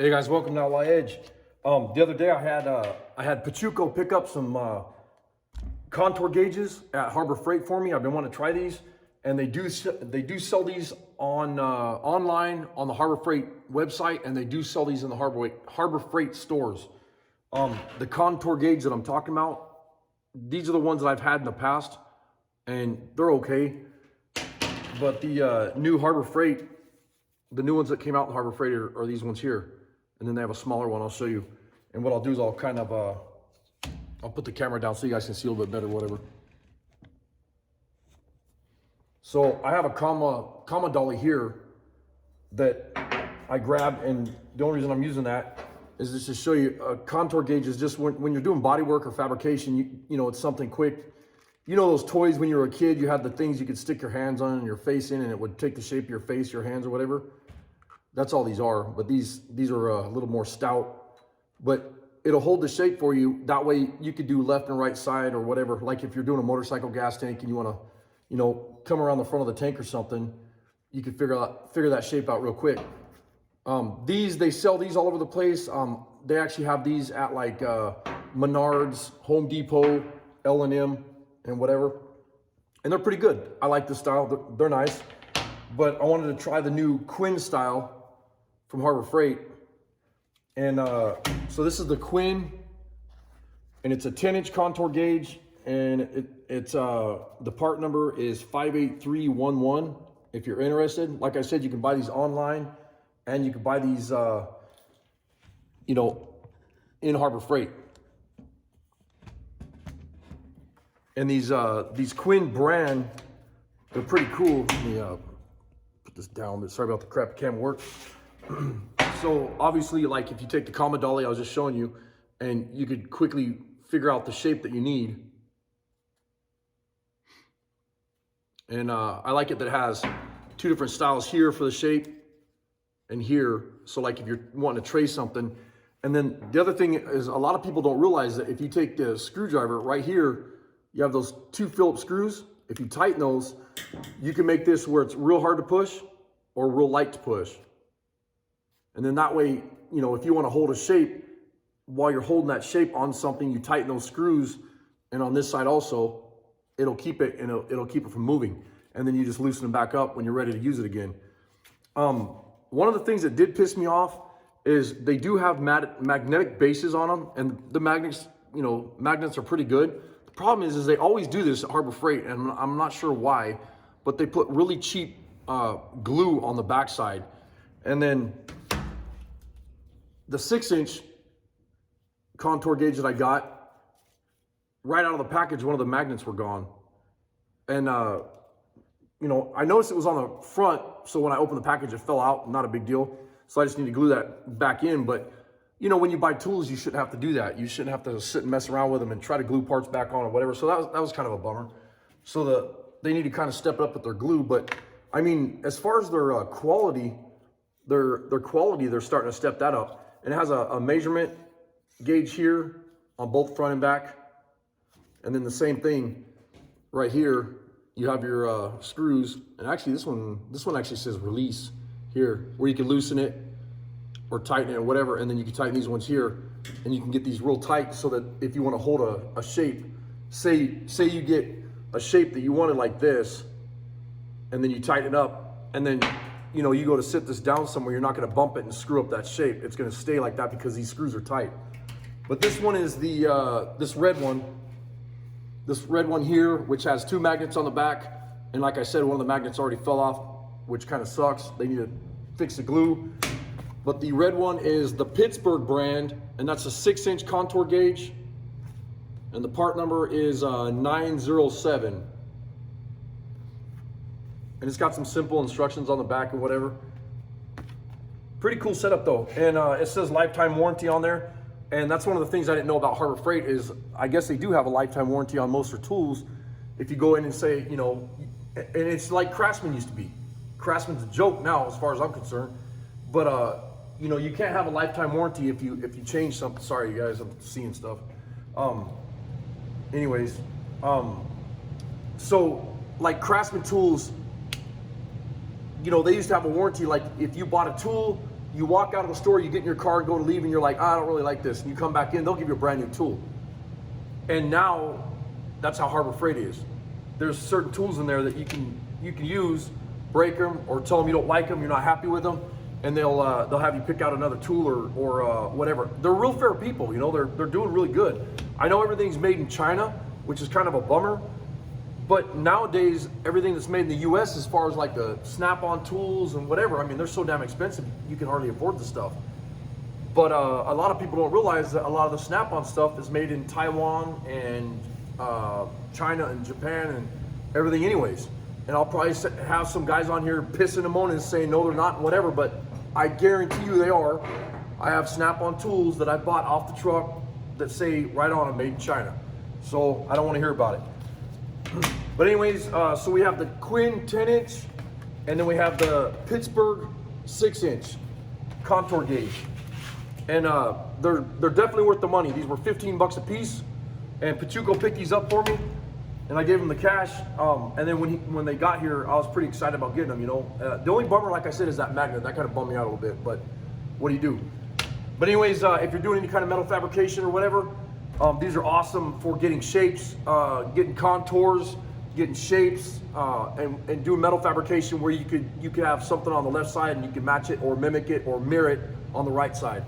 Hey guys, welcome to Outlaw Edge. The other day I had Pachuco pick up some contour gauges at Harbor Freight for me. I've been wanting to try these, and they do sell these on online on the Harbor Freight website, and they do sell these in the Harbor Freight stores. The contour gauge that I'm talking about, these are the ones that I've had in the past, and they're okay. But the new Harbor Freight, the new ones that came out in Harbor Freight are these ones here. And then they have a smaller one I'll show you. And what I'll do is I'll kind of, I'll put the camera down so you guys can see a little bit better, whatever. So I have a comma dolly here that I grabbed, and the only reason I'm using that is just to show you a contour gauge is just when you're doing body work or fabrication, you know, it's something quick. You know those toys when you were a kid, you had the things you could stick your hands on and your face in, and it would take the shape of your face, your hands or whatever. That's all these are, but these are a little more stout, but it'll hold the shape for you. That way you could do left and right side or whatever. Like if you're doing a motorcycle gas tank and you want to, you know, come around the front of the tank or something, you can figure that shape out real quick. They sell these all over the place. They actually have these at like Menards, Home Depot, L&M, and whatever. And they're pretty good. I like this style. They're nice. But I wanted to try the new Quinn style from Harbor Freight. And so this is the Quinn, and it's a 10-inch contour gauge, and it's the part number is 58311 if you're interested. Like I said, you can buy these online, and you can buy these you know, in Harbor Freight. And these Quinn brand, they're pretty cool. Let me put this down. Sorry about the crap, camera work. So obviously, like if you take the comma dolly I was just showing you, and you could quickly figure out the shape that you need. And I like it that it has two different styles here for the shape and here. So like if you're wanting to trace something. And then the other thing is a lot of people don't realize that if you take the screwdriver right here, you have those two Phillips screws. If you tighten those, you can make this where it's real hard to push or real light to push. And then that way, you know, if you want to hold a shape, while you're holding that shape on something, you tighten those screws, and on this side also, it'll keep it, and it'll keep it from moving. And then you just loosen them back up when you're ready to use it again. One of the things that did piss me off is they do have magnetic bases on them, and the magnets, you know, magnets are pretty good. The problem is they always do this at Harbor Freight, and I'm not sure why, but they put really cheap glue on the backside. And then the 6-inch contour gauge that I got, right out of the package, one of the magnets were gone. And, you know, I noticed it was on the front, so when I opened the package, it fell out, not a big deal. So I just need to glue that back in. But, you know, when you buy tools, you shouldn't have to do that. You shouldn't have to sit and mess around with them and try to glue parts back on or whatever. So that was kind of a bummer. So they need to kind of step it up with their glue. But, I mean, as far as their quality, they're starting to step that up. And it has a measurement gauge here on both front and back. And then the same thing right here, you have your screws. And actually this one actually says release here, where you can loosen it or tighten it or whatever. And then you can tighten these ones here, and you can get these real tight so that if you want to hold a shape, say you get a shape that you wanted like this, and then you tighten it up, and then, you know, you go to sit this down somewhere, you're not going to bump it and screw up that shape. It's going to stay like that because these screws are tight. But this one is the this red one here, which has two magnets on the back. And like I said, one of the magnets already fell off, which kind of sucks. They need to fix the glue. But the red one is the Pittsburgh brand, and that's a 6-inch contour gauge. And the part number is 907. And it's got some simple instructions on the back and whatever. Pretty cool setup though. And it says lifetime warranty on there. And that's one of the things I didn't know about Harbor Freight is I guess they do have a lifetime warranty on most of their tools. If you go in and say, you know, and it's like Craftsman used to be. Craftsman's a joke now as far as I'm concerned. But you know, you can't have a lifetime warranty if you change something. Sorry you guys, I'm seeing stuff. Anyways, so like Craftsman tools, you know, they used to have a warranty. Like if you bought a tool You walk out of the store, you get in your car and go to leave, and you're like, I don't really like this. And you come back in, they'll give you a brand new tool. And now, that's how Harbor Freight is. There's certain tools in there that you can use, break them, or tell them you don't like them, you're not happy with them, and they'll have you pick out another tool or whatever. They're real fair people, you know. They're doing really good. I know everything's made in China, which is kind of a bummer. But nowadays, everything that's made in the U.S., as far as like the snap-on tools and whatever, I mean, they're so damn expensive, you can hardly afford the stuff. But a lot of people don't realize that a lot of the snap-on stuff is made in Taiwan and China and Japan and everything anyways. And I'll probably have some guys on here pissing and moaning and saying, no, they're not, and whatever, but I guarantee you they are. I have snap-on tools that I bought off the truck that say right on them, made in China. So I don't want to hear about it. But anyways, so we have the Quinn 10-inch, and then we have the Pittsburgh 6-inch contour gauge. And they're definitely worth the money. These were 15 bucks a piece, and Pachuco picked these up for me, and I gave him the cash. And then when they got here, I was pretty excited about getting them, you know. The only bummer, like I said, is that magnet. That kind of bummed me out a little bit, but what do you do? But anyways, if you're doing any kind of metal fabrication or whatever, these are awesome for getting shapes, getting contours, getting shapes, and doing metal fabrication where you could have something on the left side and you can match it or mimic it or mirror it on the right side.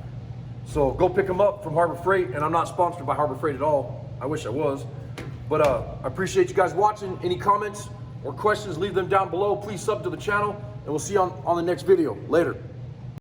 So go pick them up from Harbor Freight, and I'm not sponsored by Harbor Freight at all. I wish I was. But I appreciate you guys watching. Any comments or questions, leave them down below. Please sub to the channel, and we'll see you on the next video. Later.